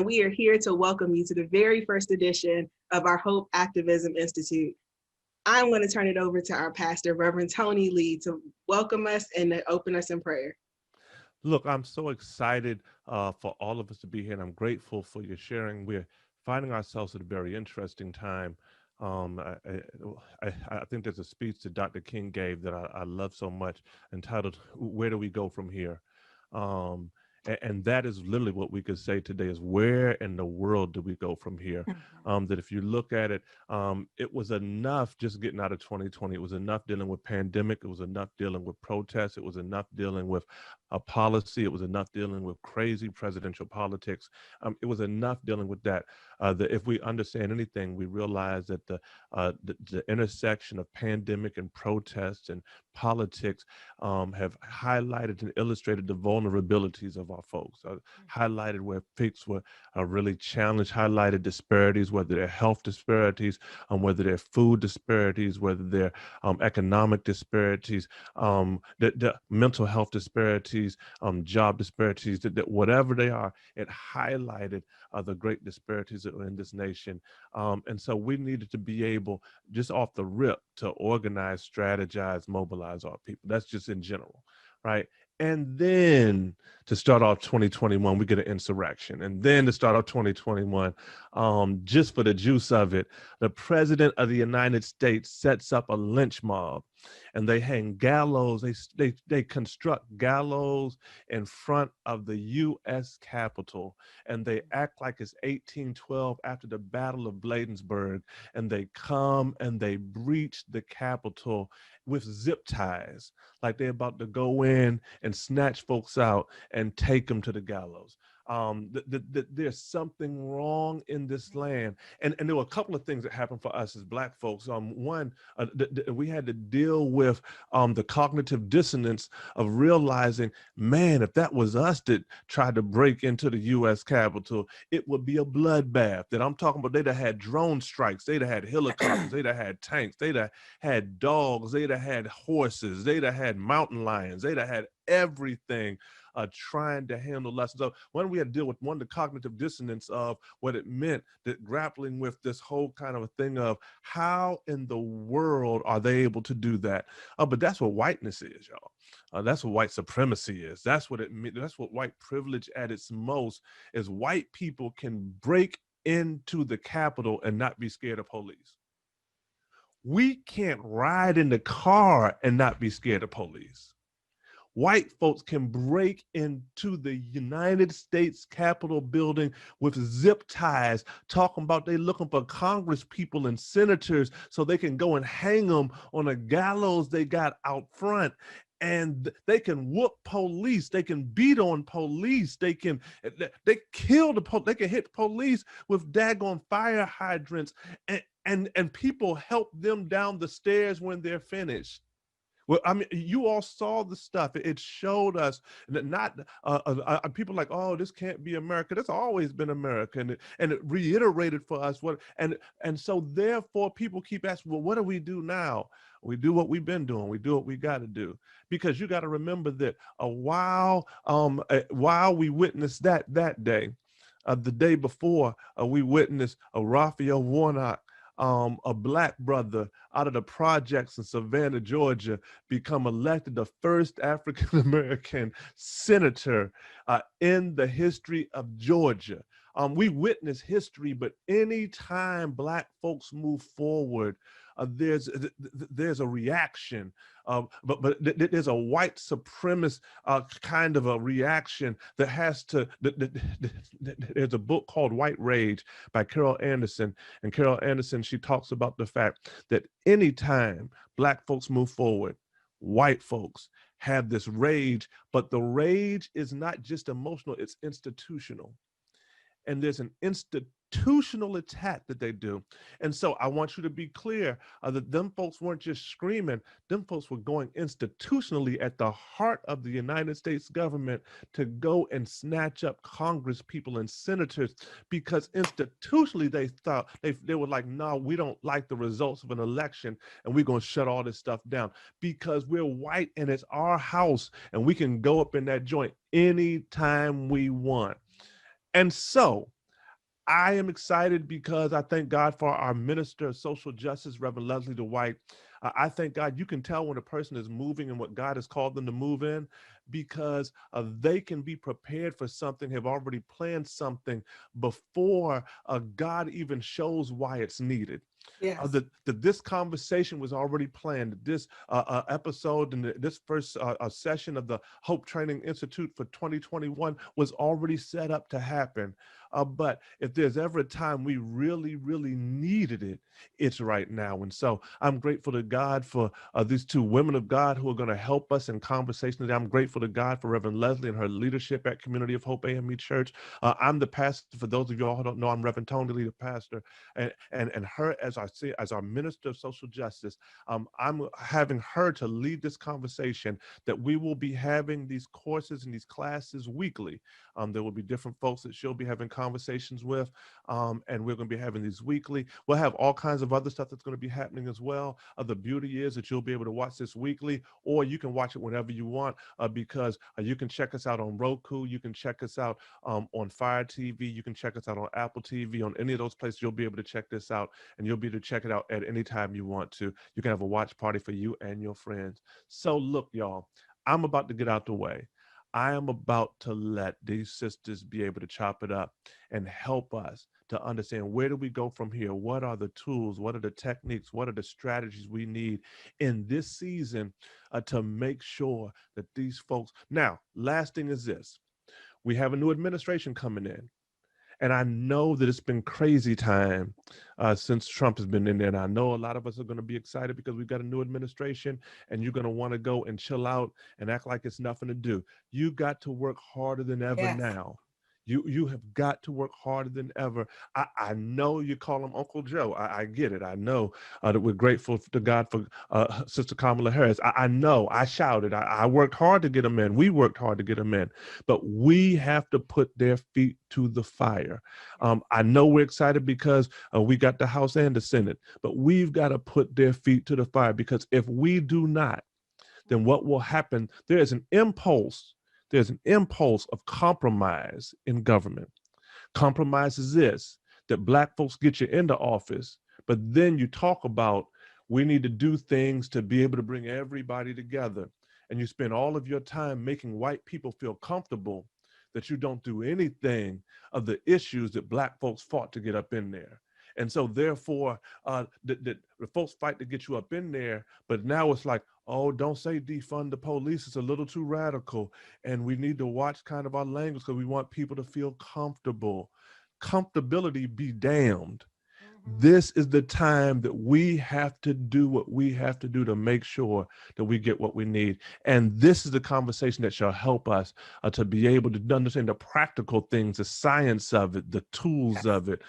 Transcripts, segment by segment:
We are here to welcome you to the very first edition of our Hope Activism Institute. I'm going to turn it over to our pastor, Reverend Tony Lee, to welcome us and to open us in prayer. Look, I'm so excited for all of us to be here, and I'm grateful for your sharing. We're finding ourselves at a very interesting time. Um, I, I think there's a speech that Dr. King gave that I love so much, entitled "Where Do We Go From Here?" Um, and that is literally what we could say today: is where in the world do we go from here? That if you look at it, it was enough just getting out of 2020. It was enough dealing with pandemic. It was enough dealing with protests. It was enough dealing with a policy. It was enough dealing with crazy presidential politics. It was enough dealing with that. That if we understand anything, we realize that the intersection of pandemic and protests and politics have highlighted and illustrated the vulnerabilities of our folks, highlighted where folks were really challenged, highlighted disparities, whether they're health disparities, whether they're food disparities, whether they're economic disparities, the mental health disparities, job disparities, that whatever they are, it highlighted the great disparities that are in this nation. And so we needed to be able, just off the rip, to organize, strategize, mobilize our people. That's just in general, right? And then to start off 2021, we get an insurrection. And then to start off 2021, just for the juice of it, the president of the United States sets up a lynch mob, and they hang gallows. They construct gallows in front of the U.S. Capitol, and they act like it's 1812 after the Battle of Bladensburg, and they come and they breach the Capitol with zip ties, like they're about to go in and snatch folks out and take them to the gallows. There's something wrong in this land. And there were a couple of things that happened for us as Black folks. One, we had to deal with the cognitive dissonance of realizing, man, if that was us that tried to break into the U.S. Capitol, it would be a bloodbath. That I'm talking about, they'd have had drone strikes, they'd have had helicopters, they'd have had tanks, they'd have had dogs, they'd have had horses, they'd have had mountain lions, they'd have had everything trying to handle us. So when we had to deal with the cognitive dissonance of what it meant, that grappling with this whole kind of a thing of how in the world are they able to do that? But that's what whiteness is, y'all. That's what white supremacy is. That's what it means. That's what white privilege at its most is. White people can break into the Capitol and not be scared of police. We can't ride in the car and not be scared of police. White folks can break into the United States Capitol building with zip ties, talking about they looking for Congress people and senators so they can go and hang them on a gallows they got out front. And they can whoop police, they can beat on police, they kill they can hit police with daggone fire hydrants, and people help them down the stairs when they're finished. Well, I mean, you all saw the stuff. It showed us that not people like, oh, this can't be America. That's always been America, and it reiterated for us what. And so therefore, people keep asking, well, what do we do now? We do what we've been doing. We do what we got to do, because you got to remember that while we witnessed that day, the day before, we witnessed Raphael Warnock, a Black brother out of the projects in Savannah, Georgia, become elected the first African-American senator in the history of Georgia. We witness history, but anytime Black folks move forward, there's a reaction, but there's a white supremacist kind of a reaction that has to. There's a book called White Rage by Carol Anderson, and Carol Anderson, she talks about the fact that anytime Black folks move forward, white folks have this rage, but the rage is not just emotional; it's institutional. And there's an institutional attack that they do. And so I want you to be clear that them folks weren't just screaming, them folks were going institutionally at the heart of the United States government to go and snatch up Congress people and senators, because institutionally they thought, they were like, no, we don't like the results of an election and we're going to shut all this stuff down because we're white and it's our house and we can go up in that joint anytime we want. And so I am excited because I thank God for our Minister of Social Justice, Rev Leslie Dwight. I thank God you can tell when a person is moving in what God has called them to move in, because they can be prepared for something, have already planned something before God even shows why it's needed. Yes. That this conversation was already planned. This episode and this first session of the Hope Training Institute for 2021 was already set up to happen. But if there's ever a time we really, really needed it, it's right now. And so I'm grateful to God for these two women of God who are going to help us in conversation today. I'm grateful to God for Reverend Leslie and her leadership at Community of Hope AME Church. I'm the pastor. For those of you all who don't know, I'm Reverend Tony, the pastor, and her as our minister of social justice. I'm having her to lead this conversation, that we will be having these courses and these classes weekly. There will be different folks that she'll be having conversations with, and we're going to be having these weekly. We'll have all kinds of other stuff that's going to be happening as well. The beauty is that you'll be able to watch this weekly, or you can watch it whenever you want, because you can check us out on Roku, you can check us out on Fire TV, you can check us out on Apple TV, on any of those places. You'll be able to check this out, and you'll be able to check it out at any time you want to. You can have a watch party for you and your friends. So look, y'all, I'm about to get out the way. I am about to let these sisters be able to chop it up and help us to understand, where do we go from here? What are the tools? What are the techniques? What are the strategies we need in this season to make sure that these folks... Now, last thing is this. We have a new administration coming in. And I know that it's been crazy time since Trump has been in there. And I know a lot of us are going to be excited because we've got a new administration, and you're going to want to go and chill out and act like it's nothing to do. You got to work harder than ever now. You have got to work harder than ever. I know you call him Uncle Joe. I get it. I know that we're grateful to God for Sister Kamala Harris. I know. I shouted. I worked hard to get him in. We worked hard to get him in. But we have to put their feet to the fire. I know we're excited because we got the House and the Senate, but we've got to put their feet to the fire, because if we do not, then what will happen? There's an impulse of compromise in government. Compromise is this, that Black folks get you into office, but then you talk about, we need to do things to be able to bring everybody together. And you spend all of your time making white people feel comfortable, that you don't do anything of the issues that Black folks fought to get up in there. And so therefore, the folks fight to get you up in there, but now it's like, oh, don't say defund the police. It's a little too radical. And we need to watch kind of our language, because we want people to feel comfortable. Comfortability be damned. This is the time that we have to do what we have to do to make sure that we get what we need. And this is the conversation that shall help us to be able to understand the practical things, the science of it, the tools of it,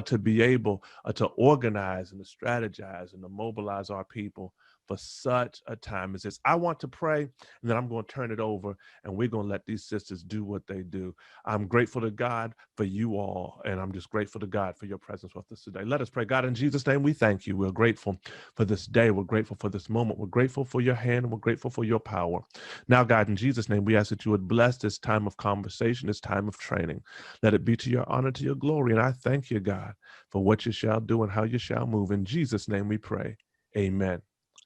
to be able to organize and to strategize and to mobilize our people for such a time as this. I want to pray, and then I'm going to turn it over, and we're going to let these sisters do what they do. I'm grateful to God for you all, and I'm just grateful to God for your presence with us today. Let us pray. God, in Jesus' name, we thank you. We're grateful for this day. We're grateful for this moment. We're grateful for your hand, and we're grateful for your power. Now, God, in Jesus' name, we ask that you would bless this time of conversation, this time of training. Let it be to your honor, to your glory. And I thank you, God, for what you shall do and how you shall move. In Jesus' name we pray. Amen.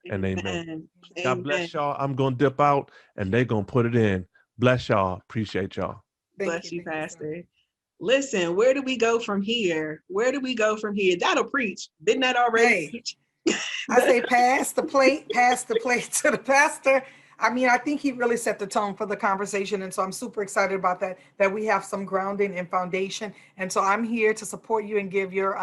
And amen. God bless y'all. I'm going to dip out, and they're going to put it in. Bless y'all. Appreciate y'all. Bless you, Pastor. Listen, where do we go from here? Where do we go from here? That'll preach. Didn't that already preach? I say pass the plate to the pastor. I mean, I think he really set the tone for the conversation. And so I'm super excited about that we have some grounding and foundation. And so I'm here to support you and give your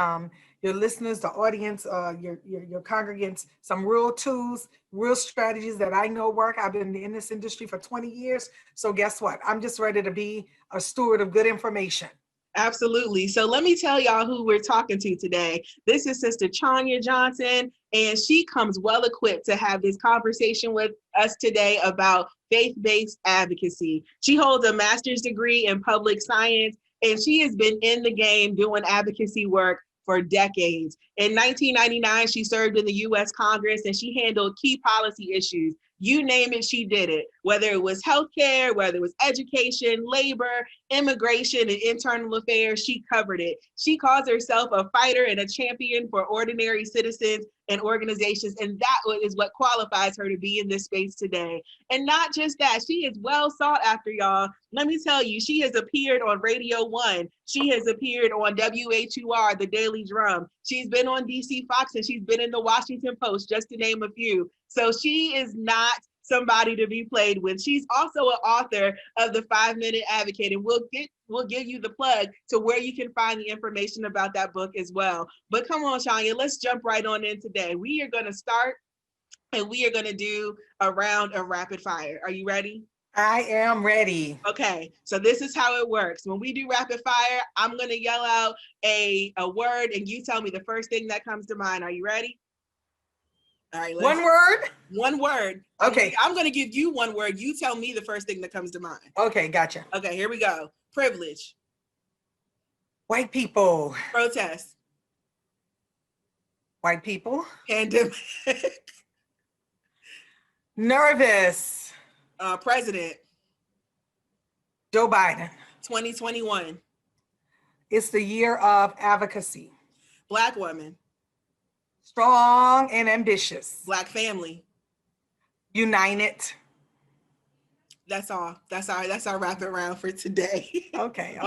listeners, the audience, your congregants, some real tools, real strategies that I know work. I've been in this industry for 20 years. So guess what? I'm just ready to be a steward of good information. Absolutely. So let me tell y'all who we're talking to today. This is Sister Tanya Johnson, and she comes well equipped to have this conversation with us today about faith-based advocacy. She holds a master's degree in public science, and she has been in the game doing advocacy work for decades. In 1999, she served in the U.S. Congress, and she handled key policy issues You name it, she did it. Whether it was healthcare, whether it was education, labor, immigration, and internal affairs, she covered it. She calls herself a fighter and a champion for ordinary citizens and organizations, and that is what qualifies her to be in this space today. And not just that, she is well sought after, y'all. Let me tell you, she has appeared on Radio 1. She has appeared on WHUR, The Daily Drum. She's been on DC Fox, and she's been in the Washington Post, just to name a few. So she is not somebody to be played with. She's also an author of the 5-Minute Advocate, and we'll give you the plug to where you can find the information about that book as well. But come on, Tanya, let's jump right on in today. We are going to start, and we are going to do a round of rapid fire. Are you ready? I am ready. Okay, so this is how it works. When we do rapid fire, I'm going to yell out a word, and you tell me the first thing that comes to mind. Are you ready? All right. One word? One word. Okay. I'm going to give you one word. You tell me the first thing that comes to mind. Okay, gotcha. Okay, here we go. Privilege. White people. Protest. White people. Pandemic. Nervous. President. Joe Biden. 2021. It's the year of advocacy. Black woman. Strong and ambitious. Black family. United. That's all. That's our rapid round for today. Okay.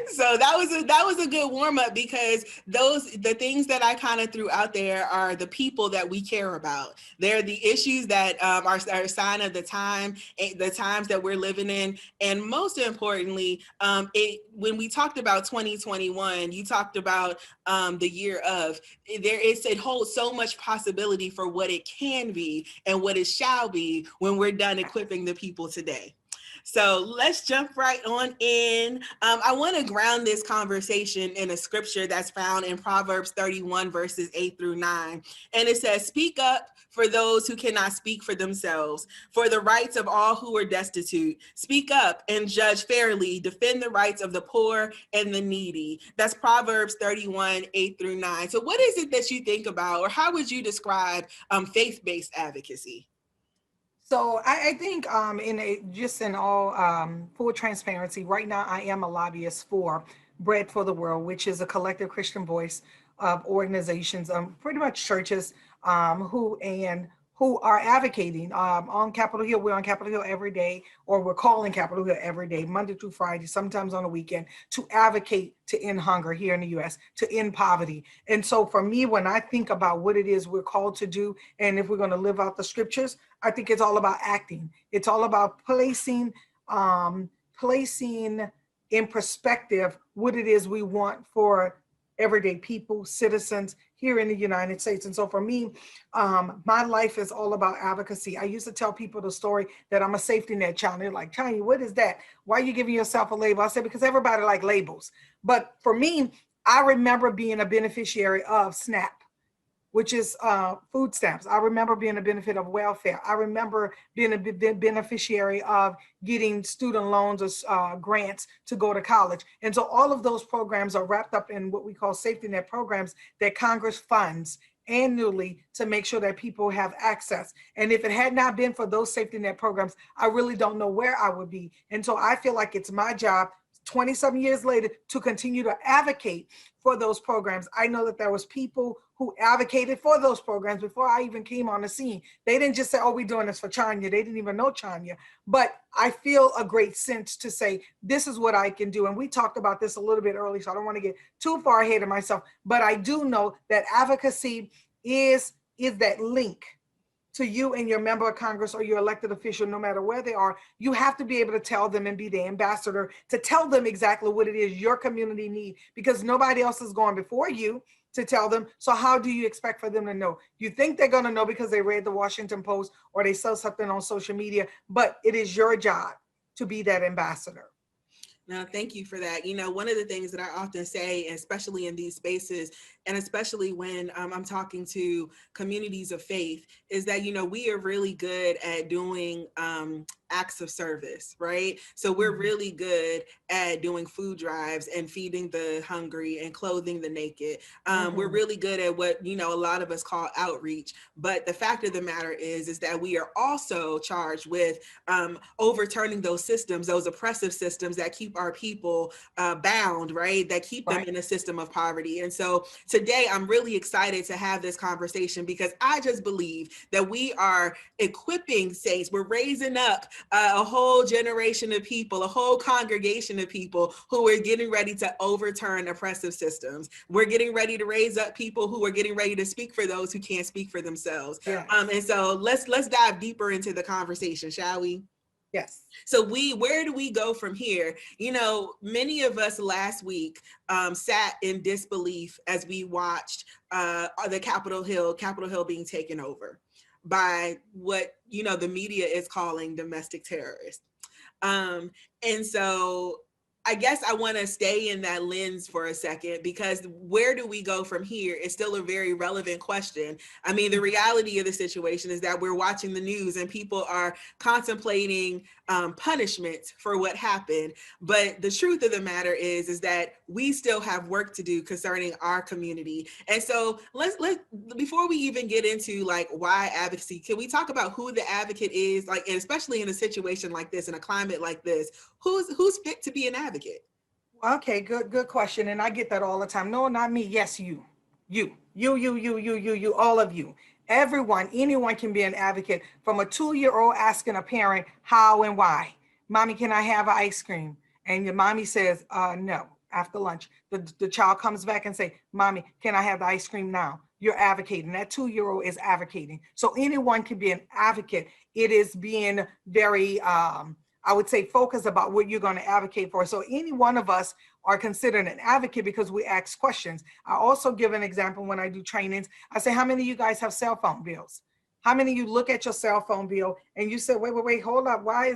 So that was a good warm up, because the things that I kind of threw out there are the people that we care about. They're the issues that are a sign of the times that we're living in, and most importantly, when we talked about 2021, you talked about the year of. It holds so much possibility for what it can be and what it shall be when we're done equipping the people today. So let's jump right on in. I want to ground this conversation in a scripture that's found in Proverbs 31, verses 8-9. And it says, "Speak up for those who cannot speak for themselves, for the rights of all who are destitute. Speak up and judge fairly, defend the rights of the poor and the needy." That's Proverbs 31, 8-9. So what is it that you think about, or how would you describe faith-based advocacy? So I think in all full transparency, right now I am a lobbyist for Bread for the World, which is a collective Christian voice of organizations, pretty much churches who are advocating on Capitol Hill. We're on Capitol Hill every day, or we're calling Capitol Hill every day, Monday through Friday, sometimes on the weekend, to advocate to end hunger here in the U.S., to end poverty. And so for me, when I think about what it is we're called to do, and if we're going to live out the scriptures, I think it's all about acting. It's all about placing in perspective what it is we want for everyday people, citizens here in the United States. And so for me, my life is all about advocacy. I used to tell people the story that I'm a safety net child. They're like, "Tanya, what is that? Why are you giving yourself a label?" I said, because everybody like labels. But for me, I remember being a beneficiary of SNAP, which is food stamps. I remember being a benefit of welfare. I remember being a beneficiary of getting student loans or grants to go to college. And so all of those programs are wrapped up in what we call safety net programs that Congress funds annually to make sure that people have access. And if it had not been for those safety net programs, I really don't know where I would be. And so I feel like it's my job 20-some years later to continue to advocate for those programs. I know that there was people who advocated for those programs before I even came on the scene. They didn't just say, "Oh, we're doing this for Tanya." They didn't even know Tanya. But I feel a great sense to say, this is what I can do. And we talked about this a little bit early, so I don't want to get too far ahead of myself. But I do know that advocacy is that link to you and your member of Congress or your elected official, no matter where they are. You have to be able to tell them and be the ambassador to tell them exactly what it is your community needs, because nobody else is going before you to tell them. So how do you expect for them to know? You think they're going to know because they read the Washington Post or they saw something on social media, but it is your job to be that ambassador. Now, thank you for that. You know, one of the things that I often say, especially in these spaces, and especially when I'm talking to communities of faith, is that, we are really good at doing acts of service, right? So we're really good at doing food drives and feeding the hungry and clothing the naked. We're really good at what, a lot of us call outreach. But the fact of the matter is that we are also charged with overturning those systems, those oppressive systems that keep our people bound, right? That keep them in a system of poverty. And so today I'm really excited to have this conversation, because I just believe that we are equipping saints. We're raising up a whole generation of people, a whole congregation of people who are getting ready to overturn oppressive systems. We're getting ready to raise up people who are getting ready to speak for those who can't speak for themselves. Yes. And so let's dive deeper into the conversation, shall we? Yes. So where do we go from here? Many of us last week sat in disbelief as we watched the Capitol Hill being taken over by what, the media is calling domestic terrorists. And so I guess I want to stay in that lens for a second, because where do we go from here is still a very relevant question. I mean, the reality of the situation is that we're watching the news and people are contemplating punishment for what happened. But the truth of the matter is that we still have work to do concerning our community. And so let's before we even get into like why advocacy, can we talk about who the advocate is, like, and especially in a situation like this, in a climate like this, who's fit to be an advocate? Okay, good question. And I get that all the time. No, not me. Yes, you, all of you. Everyone, anyone can be an advocate, from a 2-year-old asking a parent how and why. Mommy, can I have ice cream? And your mommy says, no, after lunch. The child comes back and say, Mommy, can I have the ice cream now? You're advocating. That 2-year-old is advocating. So anyone can be an advocate. It is being very, I would say, focus about what you're going to advocate for. So any one of us are considered an advocate because we ask questions. I also give an example when I do trainings. I say, how many of you guys have cell phone bills? How many of you look at your cell phone bill and you say, wait, hold up. Why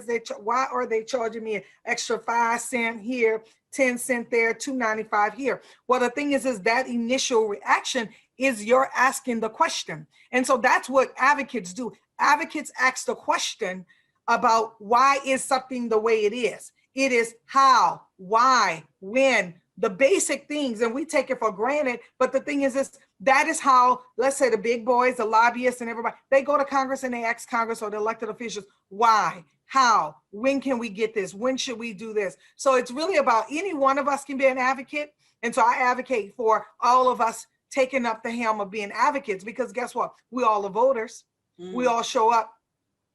are they charging me an extra 5 cents here, 10 cents there, $2.95 here? Well, the thing is that initial reaction is you're asking the question. And so that's what advocates do. Advocates ask the question about why is something the way it is. It is how, why, when, the basic things, and we take it for granted. But the thing is that is how, let's say, the big boys, the lobbyists and everybody, they go to Congress and they ask Congress or the elected officials, why, how, when can we get this? When should we do this? So it's really about any one of us can be an advocate. And so I advocate for all of us taking up the helm of being advocates, because guess what? We all are voters. We all show up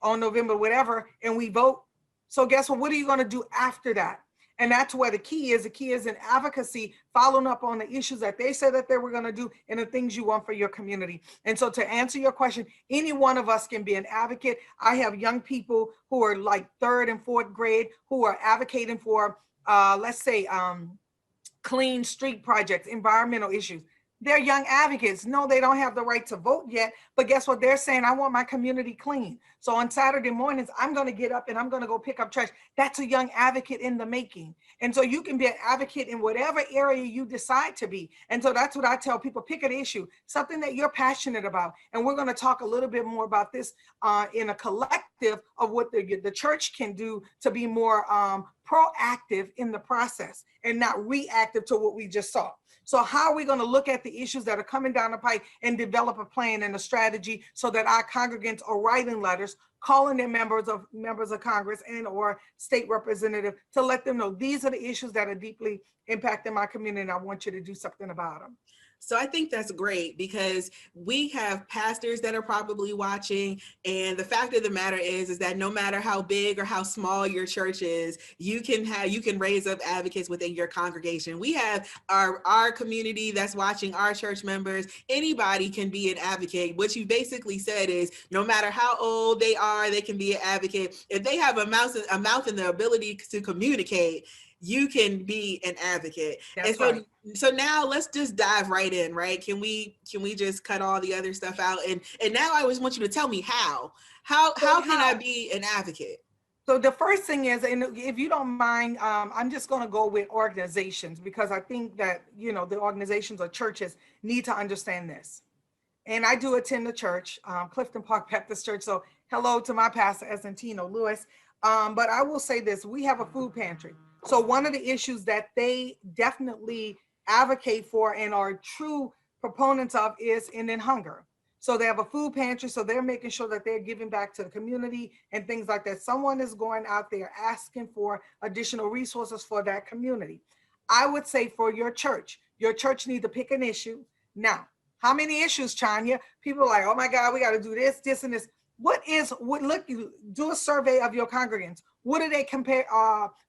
on November, whatever, and we vote. So guess what? What are you going to do after that? And that's where the key is. The key is in advocacy, following up on the issues that they said that they were going to do and the things you want for your community. And so to answer your question, any one of us can be an advocate. I have young people who are like 3rd and 4th grade who are advocating for, let's say, clean street projects, environmental issues. They're young advocates. No, they don't have the right to vote yet, but guess what? They're saying, I want my community clean. So on Saturday mornings, I'm going to get up and I'm going to go pick up trash. That's a young advocate in the making. And so you can be an advocate in whatever area you decide to be. And so that's what I tell people, pick an issue, something that you're passionate about. And we're going to talk a little bit more about this in a collective of what the church can do to be more proactive in the process and not reactive to what we just saw. So how are we going to look at the issues that are coming down the pike and develop a plan and a strategy so that our congregants are writing letters, calling their members of Congress and or state representative to let them know these are the issues that are deeply impacting my community and I want you to do something about them. So I think that's great, because we have pastors that are probably watching. And the fact of the matter is that no matter how big or how small your church is, you can raise up advocates within your congregation. We have our community that's watching, our church members. Anybody can be an advocate. What you basically said is no matter how old they are, they can be an advocate. If they have a mouth and the ability to communicate, you can be an advocate. That's and so, right. So now let's just dive right in, right? Can we just cut all the other stuff out? And now I always want you to tell me how can I be an advocate? So the first thing is, and if you don't mind, I'm just going to go with organizations, because I think that, the organizations or churches need to understand this. And I do attend the church, Clifton Park Baptist Church. So hello to my pastor, Esentino Lewis. But I will say this, we have a food pantry. So one of the issues that they definitely advocate for and are true proponents of is ending hunger. So they have a food pantry. So they're making sure that they're giving back to the community and things like that. Someone is going out there asking for additional resources for that community. I would say for your church needs to pick an issue. Now, how many issues, Tanya? People are like, oh my God, we got to do this, this, and this. Do a survey of your congregants. What are they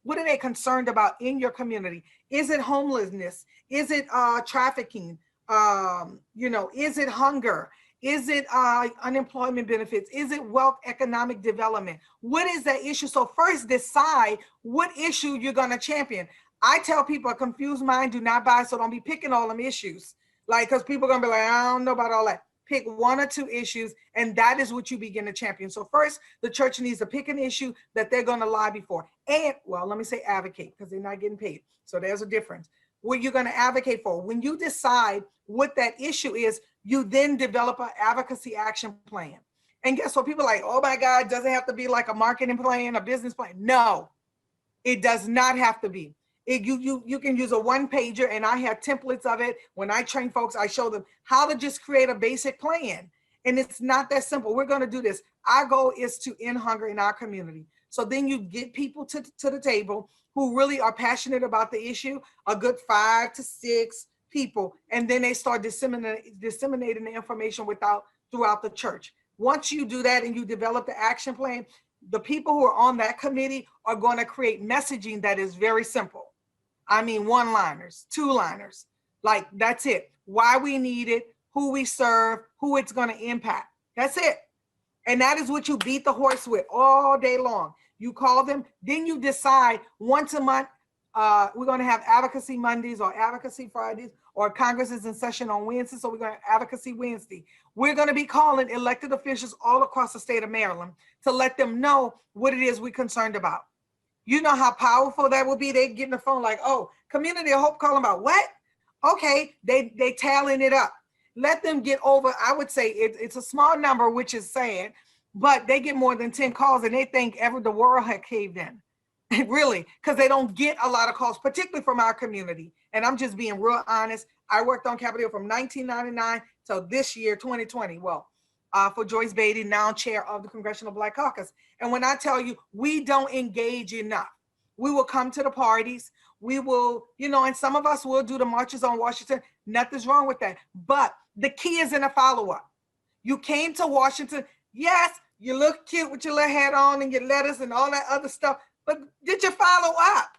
what are they concerned about in your community? Is it homelessness? Is it trafficking? Is it hunger? Is it unemployment benefits? Is it wealth, economic development? What is that issue? So first decide what issue you're going to champion. I tell people a confused mind do not buy, so don't be picking all them issues. Like, because people are going to be like, I don't know about all that. Pick one or two issues, and that is what you begin to champion. So first, the church needs to pick an issue that they're going to lobby for. And, well, let me say advocate, because they're not getting paid. So there's a difference. What you're going to advocate for. When you decide what that issue is, you then develop an advocacy action plan. And guess what? People are like, oh my God, does it have to be like a marketing plan, a business plan? No, it does not have to be. You can use a one-pager, and I have templates of it. When I train folks, I show them how to just create a basic plan. And it's not that simple. We're going to do this. Our goal is to end hunger in our community. So then you get people to the table who really are passionate about the issue, a good 5 to 6 people, and then they start disseminating the information throughout the church. Once you do that and you develop the action plan, the people who are on that committee are going to create messaging that is very simple. I mean, one-liners, two-liners, like that's it. Why we need it, who we serve, who it's going to impact. That's it. And that is what you beat the horse with all day long. You call them, then you decide once a month, we're going to have Advocacy Mondays or Advocacy Fridays, or Congress is in session on Wednesday, so we're going to have Advocacy Wednesday. We're going to be calling elected officials all across the state of Maryland to let them know what it is we're concerned about. You know how powerful that would be? They get in the phone like, oh, Community of Hope calling about what? Okay, they tallying it up. Let them get over, I would say it's a small number, which is sad, but they get more than 10 calls and they think the world had caved in. Really, because they don't get a lot of calls, particularly from our community. And I'm just being real honest. I worked on Capitol Hill from 1999 till this year, 2020. Well, for Joyce Beatty, now chair of the Congressional Black Caucus. And when I tell you, we don't engage enough. We will come to the parties. We will, and some of us will do the marches on Washington. Nothing's wrong with that. But the key is in a follow-up. You came to Washington. Yes, you look cute with your little hat on and your letters and all that other stuff. But did you follow up?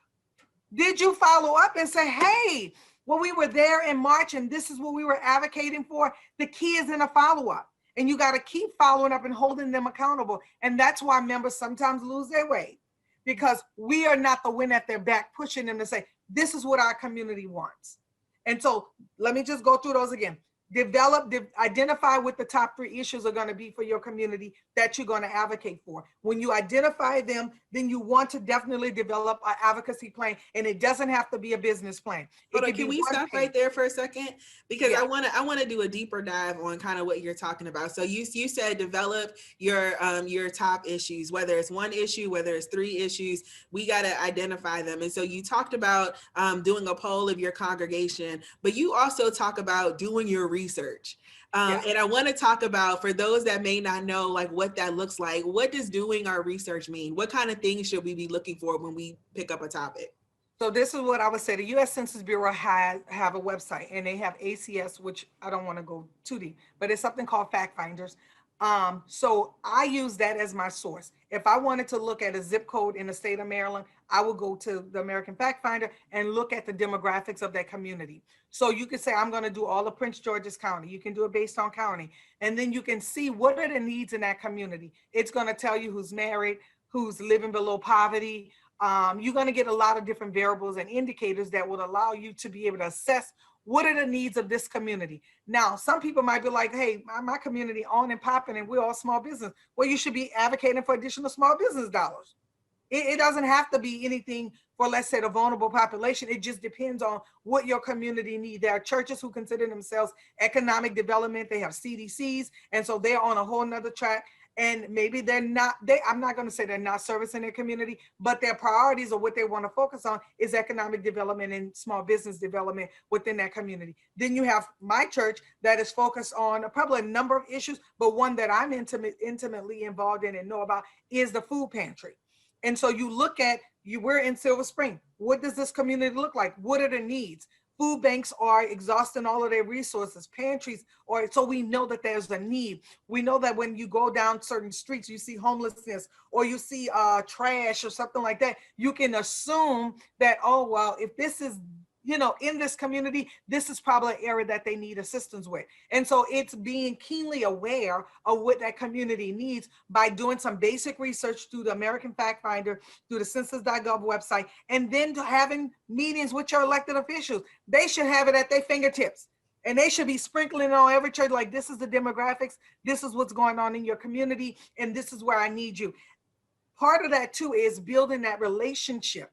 Did you follow up and say, hey, well, we were there in March and this is what we were advocating for? The key is in a follow-up. And you got to keep following up and holding them accountable. And that's why members sometimes lose their way, because we are not the wind at their back pushing them to say, this is what our community wants. And so let me just go through those again. Identify what the top 3 issues are going to be for your community that you're going to advocate for. When you identify them, then you want to definitely develop an advocacy plan, and it doesn't have to be a business plan. Can we stop right there for a second? Because yeah. I want to do a deeper dive on kind of what you're talking about. So you said develop your top issues, whether it's 1 issue, whether it's 3 issues, we got to identify them. And so you talked about doing a poll of your congregation, but you also talk about doing your research. And I want to talk about, for those that may not know, like what that looks like, what does doing our research mean? What kind of things should we be looking for when we pick up a topic? So this is what I would say. The U.S. Census Bureau have a website, and they have ACS, which I don't want to go too deep, but it's something called Fact Finders. So I use that as my source. If I wanted to look at a zip code in the state of Maryland, I would go to the American Fact Finder and look at the demographics of that community. So you could say, I'm going to do all of Prince George's County. You can do it based on county. And then you can see what are the needs in that community. It's going to tell you who's married, who's living below poverty. You're going to get a lot of different variables and indicators that will allow you to be able to assess what are the needs of this community. Now, some people might be like, hey, my community on and popping and we're all small business. Well, you should be advocating for additional small business dollars. It doesn't have to be anything for, let's say, the vulnerable population. It just depends on what your community needs. There are churches who consider themselves economic development. They have CDCs, and so they're on a whole nother track. And maybe they're not, I'm not going to say they're not servicing their community, but their priorities or what they want to focus on is economic development and small business development within that community. Then you have my church that is focused on probably a number of issues, but one that I'm intimately involved in and know about is the food pantry. And so you look at, we're in Silver Spring. What does this community look like? What are the needs? Food banks are exhausting all of their resources, pantries, or so we know that there's a need. We know that when you go down certain streets, you see homelessness or you see trash or something like that, you can assume that, oh, well, if this is, in this community, this is probably an area that they need assistance with. And so it's being keenly aware of what that community needs by doing some basic research through the American Fact Finder, through the census.gov website, and then having meetings with your elected officials. They should have it at their fingertips. And they should be sprinkling on every church, like, this is the demographics, this is what's going on in your community, and this is where I need you. Part of that too is building that relationship.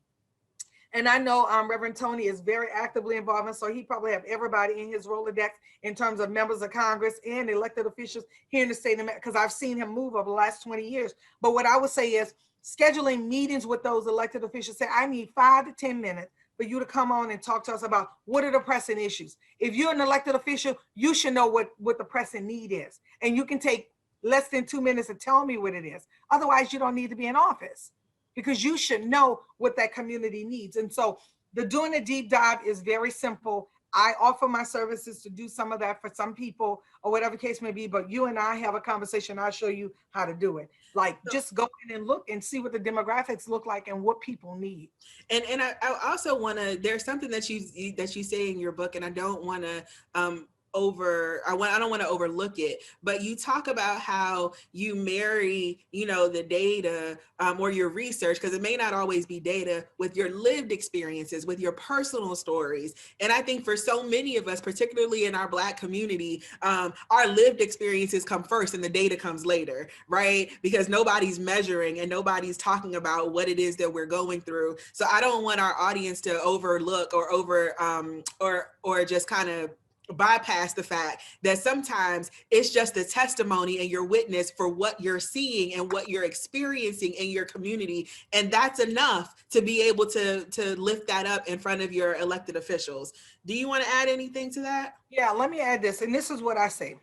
And I know Reverend Tony is very actively involved, and so he probably have everybody in his Rolodex in terms of members of Congress and elected officials here in the state of America, because I've seen him move over the last 20 years. But what I would say is scheduling meetings with those elected officials. Say, I need 5 to 10 minutes for you to come on and talk to us about what are the pressing issues. If you're an elected official, you should know what the pressing need is. And you can take less than 2 minutes to tell me what it is. Otherwise, you don't need to be in office, because you should know what that community needs. And so the doing a deep dive is very simple. I offer my services to do some of that for some people or whatever case may be, but you and I have a conversation. I'll show you how to do it. Like, just go in and look and see what the demographics look like and what people need. And I also want to, there's something that you say in your book, and I don't want to, I don't want to overlook it, but you talk about how you marry, the data or your research, because it may not always be data, with your lived experiences, with your personal stories. And I think for so many of us, particularly in our Black community, our lived experiences come first and the data comes later, right? Because nobody's measuring and nobody's talking about what it is that we're going through. So I don't want our audience to overlook or just kind of bypass the fact that sometimes it's just a testimony and your witness for what you're seeing and what you're experiencing in your community. And that's enough to be able to lift that up in front of your elected officials. Do you want to add anything to that? Yeah, let me add this. And this is what I say.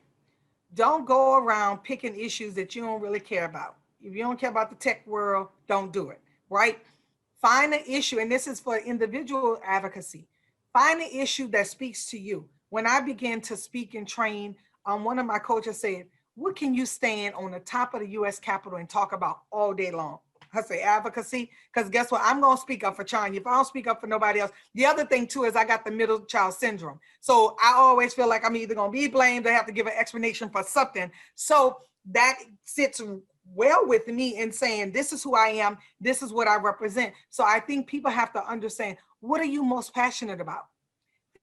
Don't go around picking issues that you don't really care about. If you don't care about the tech world, don't do it, right? Find an issue, and this is for individual advocacy. Find an issue that speaks to you. When I began to speak and train, one of my coaches said, what can you stand on the top of the U.S. Capitol and talk about all day long? I say advocacy, because guess what? I'm going to speak up for Tanya. If I don't speak up for nobody else. The other thing too is I got the middle child syndrome. So I always feel like I'm either going to be blamed or have to give an explanation for something. So that sits well with me in saying, this is who I am. This is what I represent. So I think people have to understand, what are you most passionate about?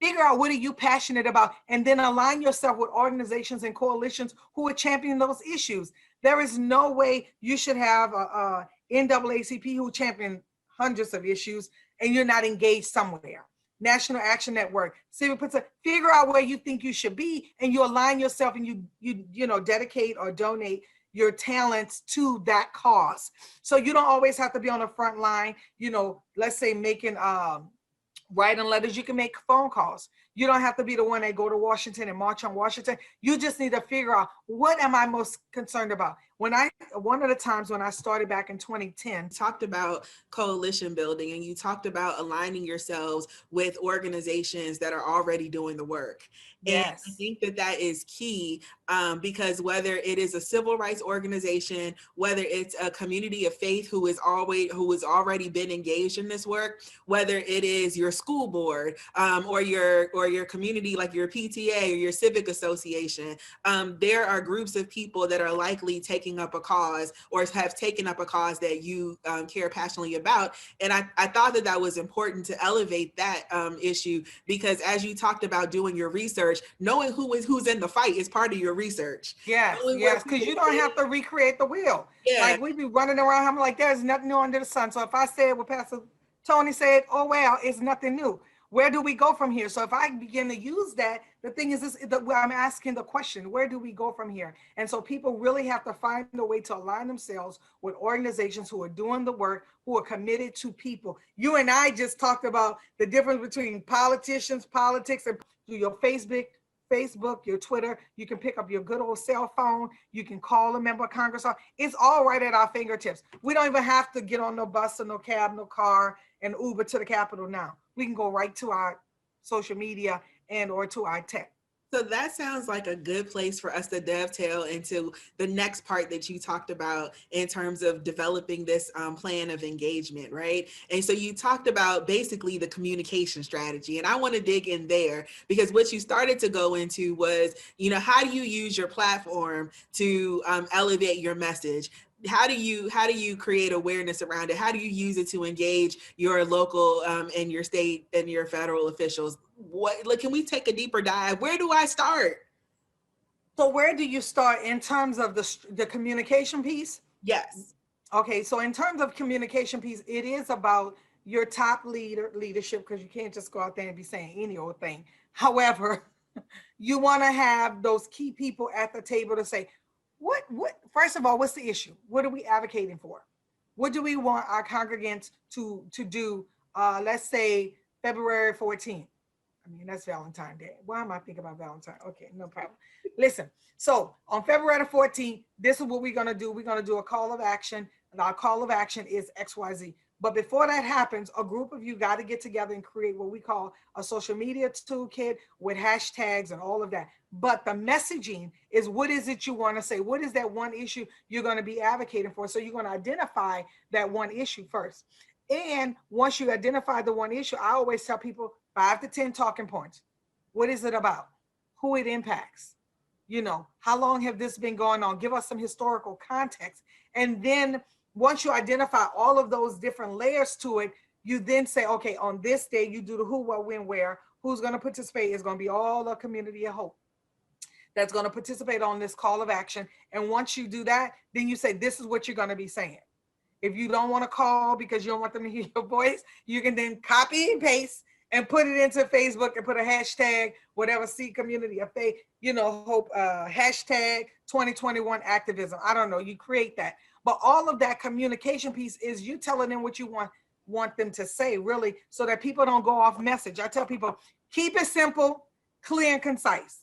Figure out what are you passionate about, and then align yourself with organizations and coalitions who are championing those issues. There is no way you should have a NAACP who champion hundreds of issues and you're not engaged somewhere. National Action Network, Civic Protect, figure out where you think you should be, and you align yourself and you dedicate or donate your talents to that cause. So you don't always have to be on the front line, let's say making writing letters. You can make phone calls. You don't have to be the one that go to Washington and march on Washington. You just need to figure out, what am I most concerned about? One of the times when I started back in 2010, talked about coalition building, and you talked about aligning yourselves with organizations that are already doing the work. Yes. And I think that is key, because whether it is a civil rights organization, whether it's a community of faith who has already been engaged in this work, whether it is your school board or your community, like your PTA or your civic association, there are groups of people that are likely taking taking up a cause or have taken up a cause that you care passionately about. And I thought that that was important to elevate that issue, because as you talked about doing your research, knowing who's in the fight is part of your research. Yes, Knowing yes, what because you people don't think. have to recreate the wheel. Yeah. Like we be running around, I'm like, there's nothing new under the sun. So if I said what Pastor Tony said, oh well, it's nothing new. Where do we go from here? So if I begin to use that, the thing is this, I'm asking the question, where do we go from here? And so people really have to find a way to align themselves with organizations who are doing the work, who are committed to people. You and I just talked about the difference between politicians, politics, and your Facebook, your Twitter. You can pick up your good old cell phone. You can call a member of Congress. It's all right at our fingertips. We don't even have to get on no bus or no cab, no car, and Uber to the Capitol now. We can go right to our social media and or to our tech. So that sounds like a good place for us to dovetail into the next part that you talked about in terms of developing this plan of engagement, right? And so you talked about basically the communication strategy, and I want to dig in there because what you started to go into was, how do you use your platform to elevate your message? How do you create awareness around it? How do you use it to engage your local and your state and your federal officials? Can we take a deeper dive? Where do I start? So where do you start in terms of the communication piece? Yes. Okay, so in terms of communication piece, it is about your top leadership, because you can't just go out there and be saying any old thing. However, you want to have those key people at the table to say, what, first of all, what's the issue? What are we advocating for? What do we want our congregants to do? Let's say February 14th. I mean, that's Valentine's Day. Why am I thinking about Valentine? Okay, no problem. Listen, so on February 14th, this is what we're going to do. We're going to do a call of action, and our call of action is XYZ. But before that happens, a group of you got to get together and create what we call a social media toolkit with hashtags and all of that. But the messaging is, what is it you want to say? What is that one issue you're going to be advocating for? So you're going to identify that one issue first. And once you identify the one issue, I always tell people 5 to 10 talking points. What is it about? Who it impacts? How long have this been going on? Give us some historical context. And then once you identify all of those different layers to it, you then say, okay, on this day, you do the who, what, when, where. Who's going to participate is going to be all the community of hope that's going to participate on this call of action. And once you do that, then you say, this is what you're going to be saying. If you don't want to call because you don't want them to hear your voice, you can then copy and paste and put it into Facebook and put a hashtag, whatever, see community, hope, hashtag 2021 activism. I don't know, you create that. But all of that communication piece is you telling them what you want them to say, really, so that people don't go off message. I tell people, keep it simple, clear and concise.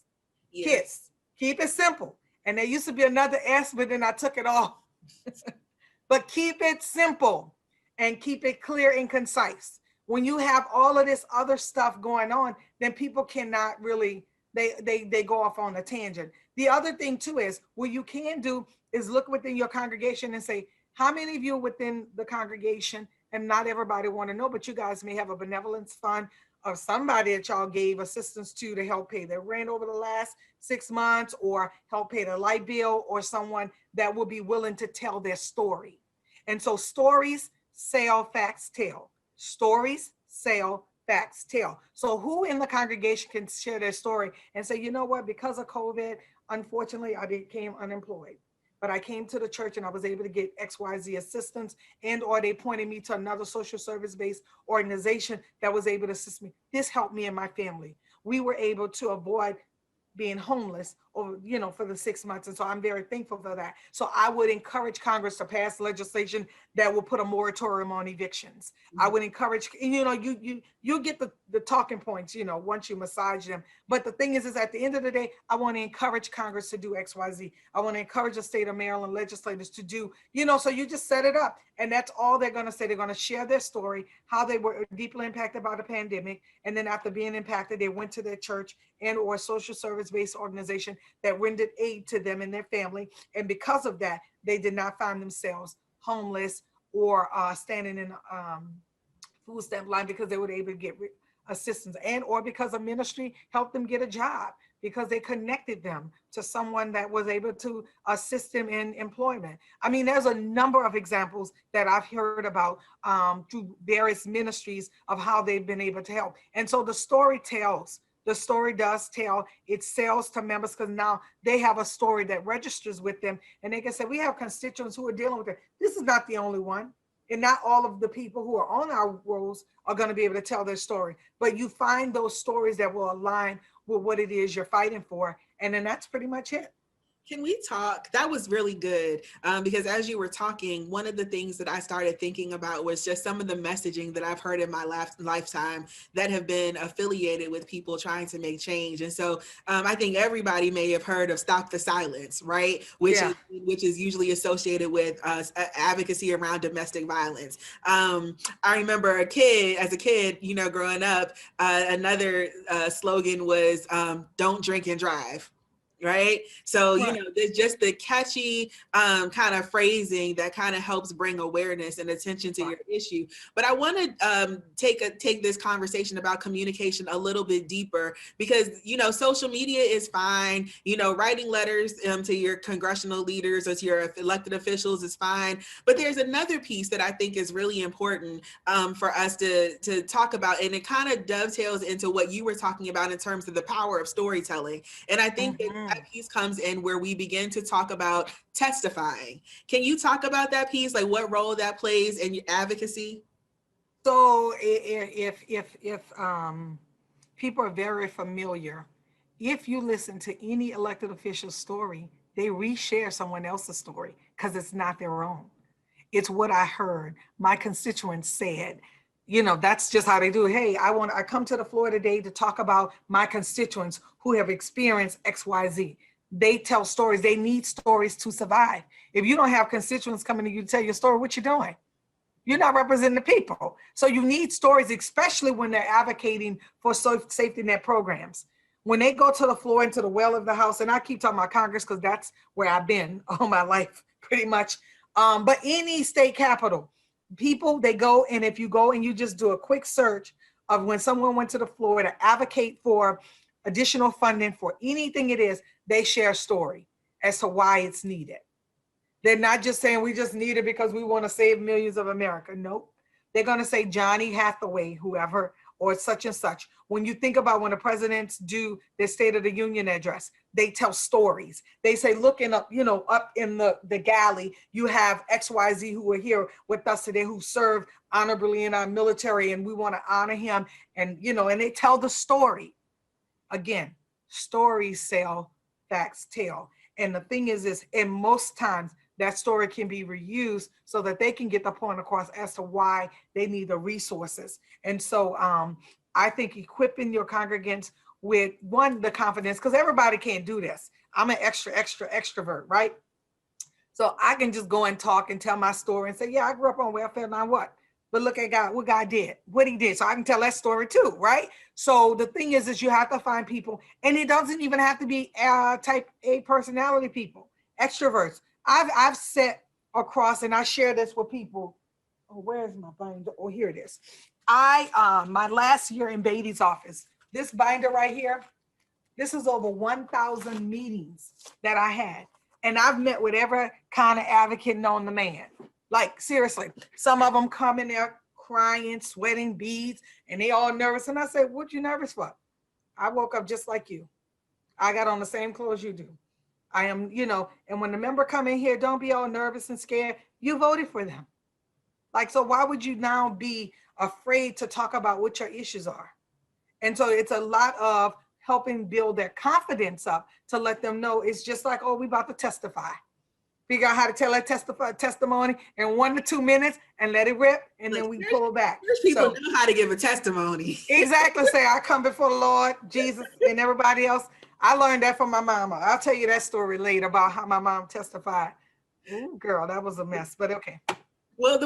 Yes. Kids, keep it simple. And there used to be another S, but then I took it off. But keep it simple and keep it clear and concise. When you have all of this other stuff going on, then people cannot really, they go off on a tangent. The other thing too is, what you can do is look within your congregation and say, how many of you within the congregation, and not everybody want to know, but you guys may have a benevolence fund of somebody that y'all gave assistance to help pay their rent over the last 6 months, or help pay their light bill, or someone that will be willing to tell their story. And so stories sell, facts tell. Stories sell, facts tell. So who in the congregation can share their story and say, you know what, because of COVID, unfortunately, I became unemployed, but I came to the church and I was able to get XYZ assistance, and or they pointed me to another social service-based organization that was able to assist me. This helped me and my family. We were able to avoid being homeless over, for the 6 months. And so I'm very thankful for that. So I would encourage Congress to pass legislation that will put a moratorium on evictions. Mm-hmm. I would encourage, you get the talking points, once you massage them. But the thing is at the end of the day, I want to encourage Congress to do XYZ. I want to encourage the state of Maryland legislators to do, so you just set it up. And that's all they're going to say. They're going to share their story, how they were deeply impacted by the pandemic. And then after being impacted, they went to their church and or social service-based organization that rendered aid to them and their family. And because of that, they did not find themselves homeless or standing in food stamp line, because they were able to get assistance, and or because a ministry helped them get a job. because they connected them to someone that was able to assist them in employment. I mean, there's a number of examples that I've heard about through various ministries of how they've been able to help. And so the story tells. The story does tell. It sells to members because now they have a story that registers with them, and they can say, we have constituents who are dealing with it. This is not the only one. And not all of the people who are on our rolls are going to be able to tell their story. But you find those stories that will align with what it is you're fighting for. And then that's pretty much it. Can we talk? That was really good because as you were talking, one of the things that I started thinking about was just some of the messaging that I've heard in my lifetime that have been affiliated with people trying to make change. And so I think everybody may have heard of Stop the Silence, right? Which is usually associated with advocacy around domestic violence. I remember as a kid, you know, growing up, another slogan was don't drink and drive. Right. So, you know, there's just the catchy kind of phrasing that kind of helps bring awareness and attention to your issue. But I want to take this conversation about communication a little bit deeper because, you know, social media is fine. You know, writing letters to your congressional leaders or to your elected officials is fine. But there's another piece that I think is really important for us to talk about. And it kind of dovetails into what you were talking about in terms of the power of storytelling. And I think that piece comes in where we begin to talk about testifying. Can you talk about that piece, like what role that plays in your advocacy? So if people are very familiar, if you listen to any elected official's story, they reshare someone else's story because it's not their own. It's what I heard, my constituents said. You know, that's just how they do it. Hey, I come to the floor today to talk about my constituents who have experienced XYZ. They tell stories. They need stories to survive. If you don't have constituents coming to you to tell your story, what you doing? You're not representing the people. So you need stories, especially when they're advocating for safety net programs. When they go to the floor into the well of the House, and I keep talking about Congress because that's where I've been all my life, pretty much. But any state capitol, people, they go, and if you go and you just do a quick search of when someone went to the floor to advocate for additional funding for anything it is, they share a story as to why it's needed. They're not just saying we just need it because we want to save millions of America. Nope. They're going to say Johnny Hathaway, whoever, or such and such. When you think about when the presidents do their State of the Union address, they tell stories. They say, looking up, you know, up in the galley, you have XYZ who are here with us today, who served honorably in our military, and we want to honor him. And, you know, and they tell the story. Again, stories sell, facts tell. And the thing is and most times that story can be reused so that they can get the point across as to why they need the resources. And so I think equipping your congregants with, one, the confidence, because everybody can't do this. I'm an extrovert, right? So I can just go and talk and tell my story and say, yeah, I grew up on welfare, now what? But look at God, what God did, what he did. So I can tell that story too, right? So the thing is you have to find people, and it doesn't even have to be type A personality people, extroverts. I've set across, and I share this with people. Oh, where's my binder? Oh, here it is. My last year in Beatty's office, this binder right here, this is over 1,000 meetings that I had. And I've met with every kind of advocate known to man. Like, seriously, some of them come in there crying, sweating beads, and they all nervous. And I said, what you nervous for? I woke up just like you. I got on the same clothes you do. I am, you know, and when the member come in here, don't be all nervous and scared. You voted for them. Like, so why would you now be afraid to talk about what your issues are? And so it's a lot of helping build their confidence up to let them know it's just like, oh, we about to testify. Figure out how to tell that testimony in 1 to 2 minutes and let it rip, and then we pull back. People know how to give a testimony. Exactly. Say, I come before the Lord, Jesus, and everybody else. I learned that from my mama. I'll tell you that story later about how my mom testified. Ooh, girl, that was a mess, but okay. Well,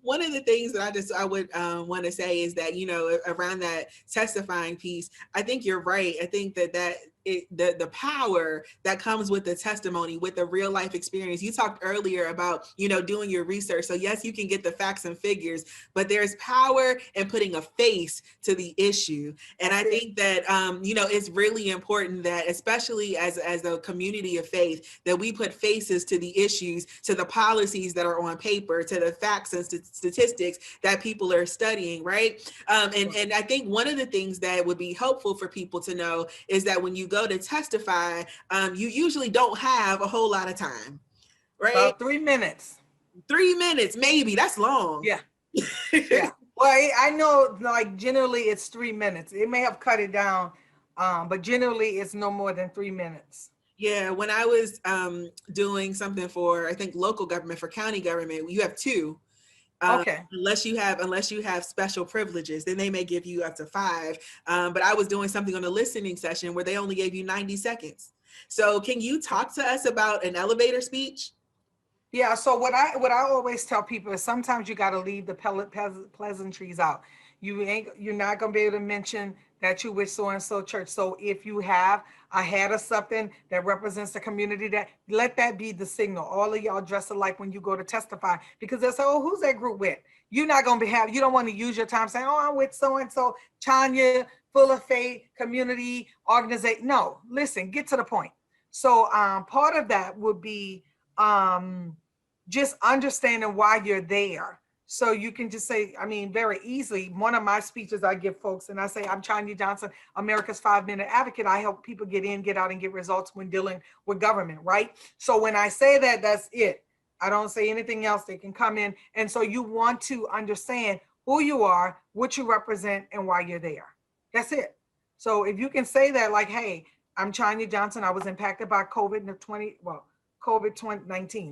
one of the things that I would want to say is that, you know, around that testifying piece, I think you're right. I think that the power that comes with the testimony, with the real life experience. You talked earlier about, doing your research. So yes, you can get the facts and figures, but there's power in putting a face to the issue. And I think that, it's really important that, especially as a community of faith, that we put faces to the issues, to the policies that are on paper, to the facts and statistics that people are studying, right? And I think one of the things that would be helpful for people to know is that when you go to testify, you usually don't have a whole lot of time, right? About 3 minutes. 3 minutes, maybe. That's long. Yeah. Yeah. Well, I know, like, generally it's 3 minutes. It may have cut it down, but generally it's no more than 3 minutes. Yeah, when I was doing something for, I think, local government, for county government, you have 2. Okay. Unless you have special privileges, then they may give you up to 5. But I was doing something on a listening session where they only gave you 90 seconds. So can you talk to us about an elevator speech? Yeah. So what I always tell people is sometimes you got to leave the pleasantries out. You're not gonna be able to mention that you with so-and-so church. So if you have a hat or something that represents the community, that let that be the signal. All of y'all dress alike when you go to testify, because they'll say, oh, who's that group with? You're not gonna you don't want to use your time saying, oh, I'm with so-and-so, Tanya, full of faith, community, organization. No, listen, get to the point. So part of that would be just understanding why you're there. So you can just say, very easily, one of my speeches I give folks, and I say, I'm Tanya Johnson, America's 5-minute advocate. I help people get in, get out, and get results when dealing with government, right? So when I say that, that's it. I don't say anything else. They can come in. And so you want to understand who you are, what you represent, and why you're there. That's it. So if you can say that, like, hey, I'm Tanya Johnson. I was impacted by COVID-19,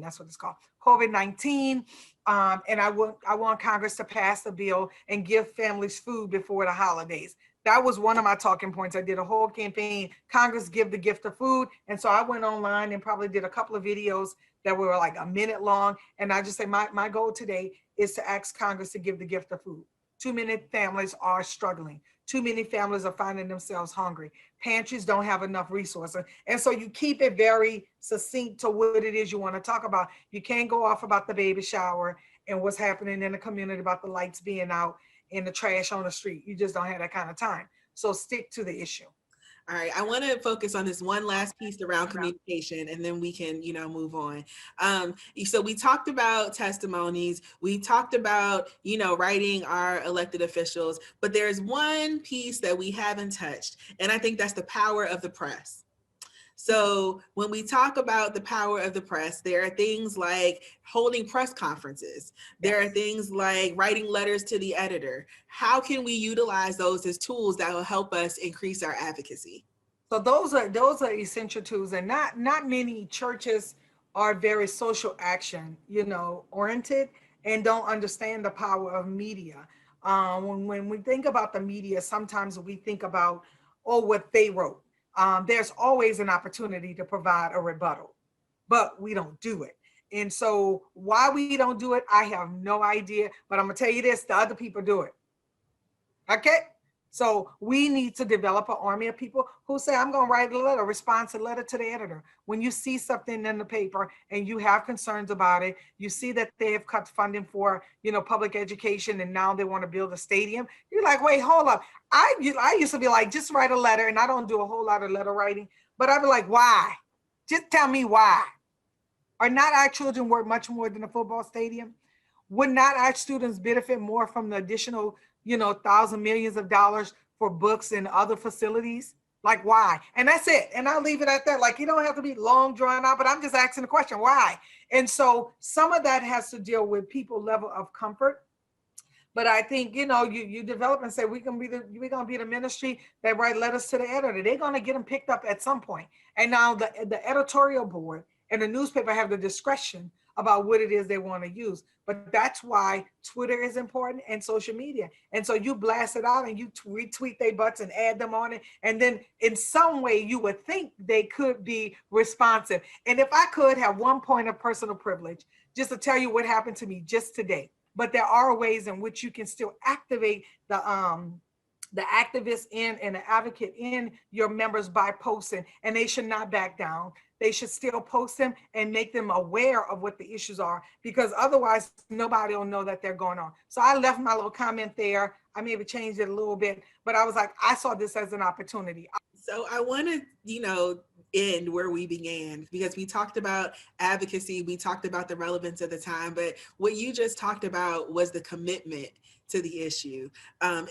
that's what it's called, COVID-19. And I want Congress to pass a bill and give families food before the holidays. That was one of my talking points. I did a whole campaign, Congress give the gift of food. And so I went online and probably did a couple of videos that were like a minute long. And I just say, my goal today is to ask Congress to give the gift of food. Too many families are struggling. Too many families are finding themselves hungry. Pantries don't have enough resources. And so you keep it very succinct to what it is you want to talk about. You can't go off about the baby shower and what's happening in the community, about the lights being out and the trash on the street. You just don't have that kind of time. So stick to the issue. All right, I want to focus on this one last piece around communication, and then we can, move on. So we talked about testimonies. We talked about, writing our elected officials, but there's one piece that we haven't touched, and I think that's the power of the press. So when we talk about the power of the press, there are things like holding press conferences. There are things like writing letters to the editor. How can we utilize those as tools that will help us increase our advocacy? So those are essential tools, and not many churches are very social action, oriented, and don't understand the power of media. When we think about the media, sometimes we think about, what they wrote. There's always an opportunity to provide a rebuttal, but we don't do it. And so why we don't do it, I have no idea, but I'm gonna tell you this, the other people do it. Okay? So we need to develop an army of people who say, I'm gonna write a letter, responsive letter to the editor. When you see something in the paper and you have concerns about it, you see that they have cut funding for, public education, and now they want to build a stadium. You're like, wait, hold up. I used to be like, just write a letter, and I don't do a whole lot of letter writing, but I'd be like, why? Just tell me why. Are not our children worth much more than a football stadium? Would not our students benefit more from the additional, thousands, millions of dollars for books and other facilities? Like, why? And that's it. And I'll leave it at that. Like, you don't have to be long drawn out, but I'm just asking the question, why? And so some of that has to deal with people's level of comfort. But I think, you develop and say, we're gonna be the ministry that write letters to the editor. They're gonna get them picked up at some point. And now the editorial board and the newspaper have the discretion about what it is they want to use. But that's why Twitter is important and social media. And so you blast it out and you retweet their butts and add them on it. And then in some way you would think they could be responsive. And if I could have one point of personal privilege, just to tell you what happened to me just today. But there are ways in which you can still activate the the activist in and the advocate in your members by posting, and they should not back down. They should still post them and make them aware of what the issues are, because otherwise nobody will know that they're going on. So I left my little comment there. I maybe changed it a little bit, but I was like, I saw this as an opportunity. So I want to, end where we began, because we talked about advocacy, we talked about the relevance of the time, but what you just talked about was the commitment to the issue.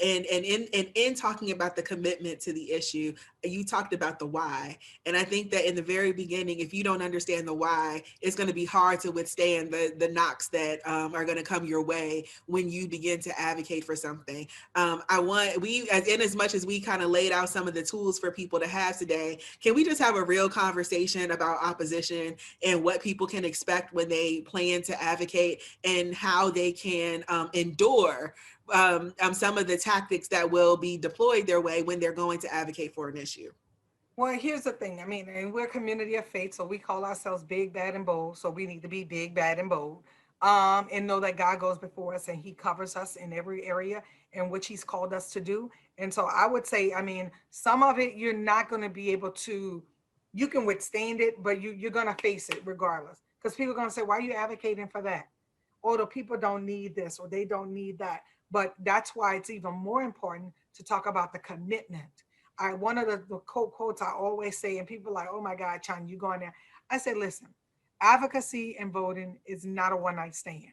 In talking about the commitment to the issue, you talked about the why. And I think that in the very beginning, if you don't understand the why, it's going to be hard to withstand the knocks that are going to come your way when you begin to advocate for something. As much as we kind of laid out some of the tools for people to have today, can we just have a real conversation about opposition and what people can expect when they plan to advocate, and how they can endure some of the tactics that will be deployed their way when they're going to advocate for an issue? Well, here's the thing. I mean, and we're a community of faith, so we call ourselves big, bad, and bold. So we need to be big, bad, and bold, and know that God goes before us and He covers us in every area in which He's called us to do. And so I would say, I mean, some of it you're not going to be able to, you can withstand it, but you're going to face it regardless, because people are going to say, why are you advocating for that? Or the people don't need this, or they don't need that. But that's why it's even more important to talk about the commitment. One of the quotes I always say, and people are like, oh my God, Chan, you going there? I say, listen, advocacy and voting is not a one night stand.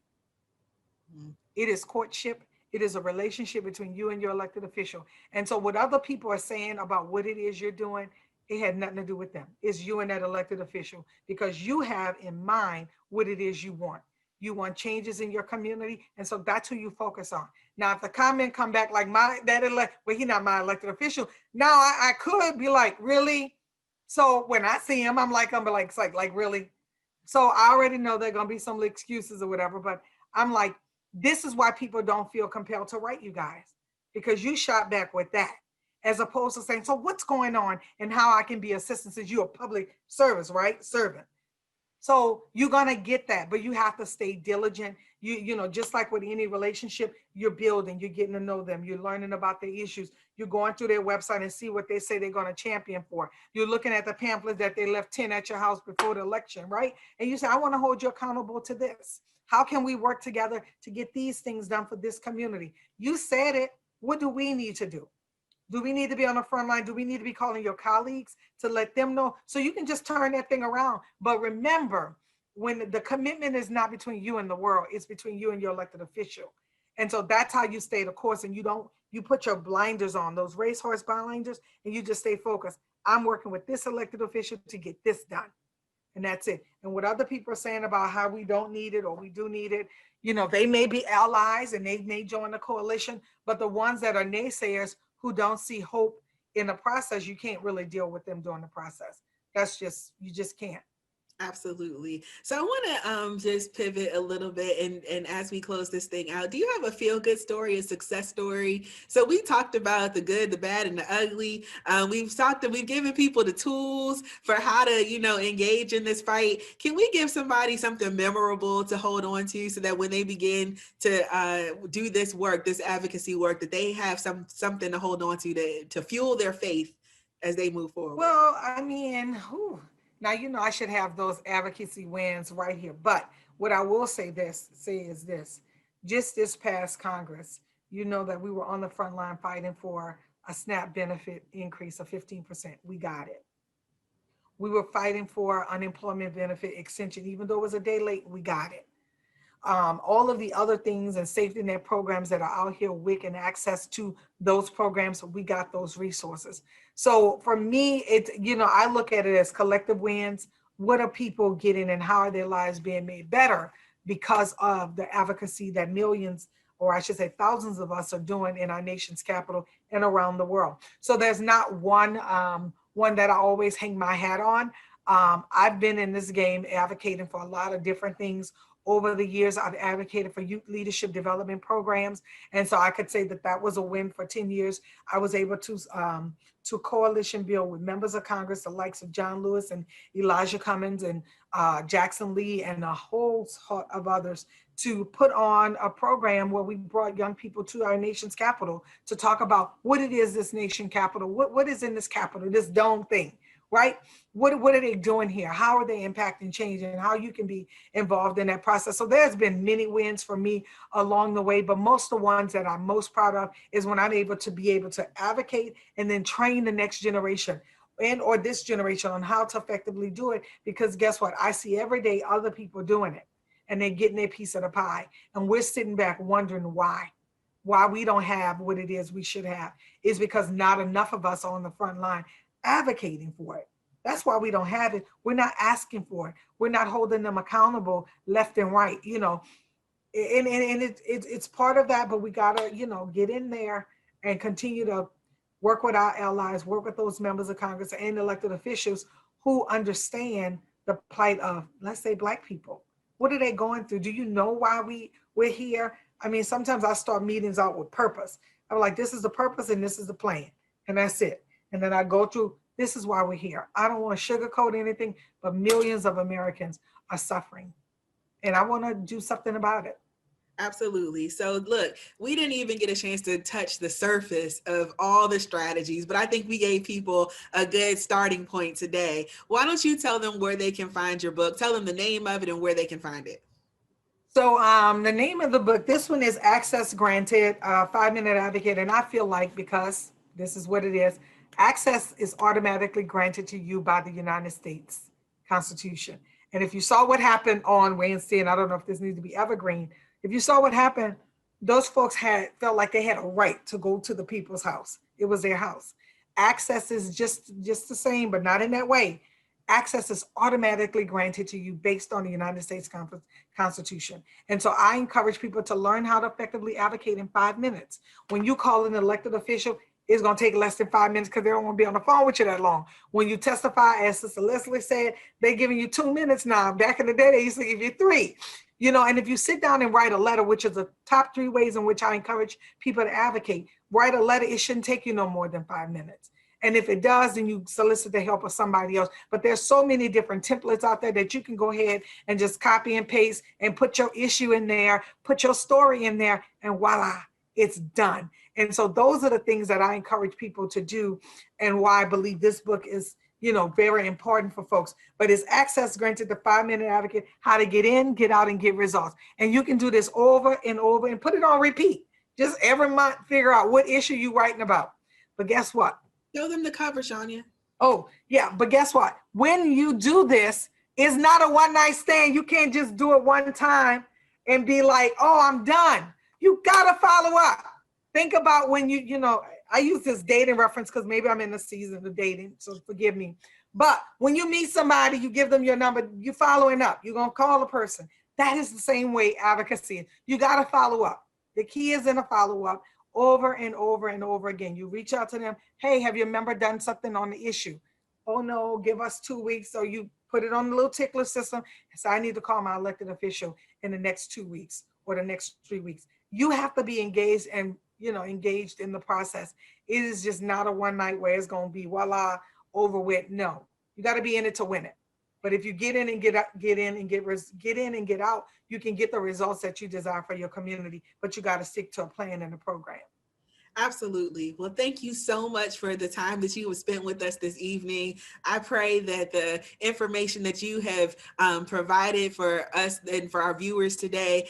Mm-hmm. It is courtship. It is a relationship between you and your elected official. And so what other people are saying about what it is you're doing, it had nothing to do with them. It's you and that elected official, because you have in mind what it is you want. You want changes in your community, and so that's who you focus on. Now, if the comment come back like he's not my elected official. Now I could be like, really? So when I see him, I'm like, it's like really. So I already know there are gonna be some excuses or whatever, but I'm like, this is why people don't feel compelled to write you guys, because you shot back with that, as opposed to saying, so what's going on and how I can be assistance, since you're a public service, right? Servant. So you're gonna get that, but you have to stay diligent. You know, just like with any relationship, you're building, you're getting to know them, you're learning about their issues, you're going through their website and see what they say they're gonna champion for. You're looking at the pamphlets that they left 10 at your house before the election, right? And you say, I want to hold you accountable to this. How can we work together to get these things done for this community? You said it. What do we need to do? Do we need to be on the front line? Do we need to be calling your colleagues to let them know? So you can just turn that thing around. But remember, when the commitment is not between you and the world, it's between you and your elected official. And so that's how you stay the course, and you put your blinders on, those racehorse blinders, and you just stay focused. I'm working with this elected official to get this done. And that's it. And what other people are saying about how we don't need it or we do need it, they may be allies and they may join the coalition, but the ones that are naysayers who don't see hope in the process, you can't really deal with them during the process. You just can't. Absolutely. So I want to just pivot a little bit, and as we close this thing out, do you have a feel-good story, a success story? So we talked about the good, the bad, and the ugly. We've given people the tools for how to, engage in this fight. Can we give somebody something memorable to hold on to, so that when they begin to do this work, this advocacy work, that they have something to hold on to fuel their faith as they move forward? Well, I mean, now, I should have those advocacy wins right here. But what I will say is this. Just this past Congress, that we were on the front line fighting for a SNAP benefit increase of 15%. We got it. We were fighting for unemployment benefit extension. Even though it was a day late, we got it. All of the other things and safety net programs that are out here, WIC, and access to those programs, we got those resources. So for me, I look at it as collective wins. What are people getting, and how are their lives being made better because of the advocacy that millions, or I should say thousands of us, are doing in our nation's capital and around the world? So there's not one that I always hang my hat on. I've been in this game advocating for a lot of different things over the years. I've advocated for youth leadership development programs. And so I could say that that was a win. For 10 years. I was able to coalition build with members of Congress, the likes of John Lewis and Elijah Cummings and Jackson Lee and a whole lot of others, to put on a program where we brought young people to our nation's capital to talk about what it is, this nation capital, what is in this capital, this dome thing, right? What are they doing here? How are they impacting change, and how you can be involved in that process? So there's been many wins for me along the way, but most of the ones that I'm most proud of is when I'm able to advocate and then train the next generation and or this generation on how to effectively do it. Because guess what? I see every day other people doing it, and they're getting their piece of the pie. And we're sitting back wondering why we don't have what it is we should have. Is because not enough of us are on the front line advocating for it. That's why we don't have it. We're not asking for it. We're not holding them accountable left and right, and it's part of that, but we gotta, get in there and continue to work with our allies, work with those members of Congress and elected officials who understand the plight of, let's say, Black people. What are they going through? Do you know why we're here? I mean, sometimes I start meetings out with purpose. I'm like, this is the purpose and this is the plan, and that's it. And then I go through, this is why we're here. I don't want to sugarcoat anything, but millions of Americans are suffering, and I want to do something about it. Absolutely. So look, we didn't even get a chance to touch the surface of all the strategies, but I think we gave people a good starting point today. Why don't you tell them where they can find your book? Tell them the name of it and where they can find it. So the name of the book, this one is Access Granted, 5-Minute Advocate. And I feel like, because this is what it is, access is automatically granted to you by the United States Constitution. And if you saw what happened on Wednesday, and I don't know if this needs to be evergreen, if you saw what happened, those folks felt like they had a right to go to the people's house. It was their house. Access is just the same, but not in that way. Access is automatically granted to you based on the United States Constitution. And so I encourage people to learn how to effectively advocate in 5 minutes. When you call an elected official, it's going to take less than 5 minutes because they don't want to be on the phone with you that long. When you testify, as Sister Leslie said, they're giving you 2 minutes now. Back in the day, they used to give you 3. And if you sit down and write a letter, which is the top 3 ways in which I encourage people to advocate, write a letter, it shouldn't take you no more than 5 minutes. And if it does, then you solicit the help of somebody else. But there's so many different templates out there that you can go ahead and just copy and paste and put your issue in there, put your story in there, and voila, it's done. And so those are the things that I encourage people to do, and why I believe this book is, very important for folks. But it's Access Granted, the 5-Minute Advocate, how to get in, get out, and get results. And you can do this over and over and put it on repeat. Just every month, figure out what issue you're writing about. But guess what? Show them the cover, Shania. Oh, yeah. But guess what? When you do this, it's not a one-night stand. You can't just do it one time and be like, oh, I'm done. You got to follow up. Think about when I use this dating reference because maybe I'm in the season of dating, so forgive me. But when you meet somebody, you give them your number, you're following up. You're going to call a person. That is the same way advocacy. You got to follow up. The key is in a follow-up. Over and over and over again. You reach out to them. Hey, have your member done something on the issue? Oh no, give us 2 weeks. So you put it on the little tickler system. So I need to call my elected official in the next 2 weeks or the next 3 weeks. You have to be engaged and, engaged in the process. It is just not a one night where it's going to be voila, over with. No, you got to be in it to win it. But if you get in and get out, get in and get out, you can get the results that you desire for your community, but you got to stick to a plan and a program. Absolutely. Well, thank you so much for the time that you have spent with us this evening. I pray that the information that you have provided for us and for our viewers today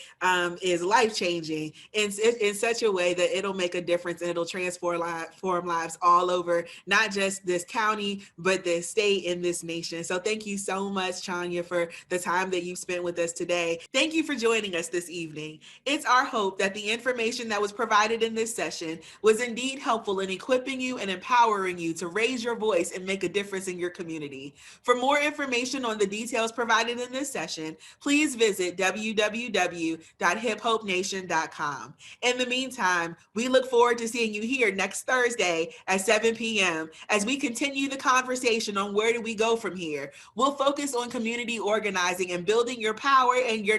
is life-changing in such a way that it'll make a difference and it'll transform lives all over, not just this county, but the state and this nation. So thank you so much, Tanya, for the time that you've spent with us today. Thank you for joining us this evening. It's our hope that the information that was provided in this session was indeed helpful in equipping you and empowering you to raise your voice and make a difference in your community. For more information on the details provided in this session, please visit www.hiphopenation.com. In the meantime, we look forward to seeing you here next Thursday at 7 p.m. as we continue the conversation on where do we go from here. We'll focus on community organizing and building your power and your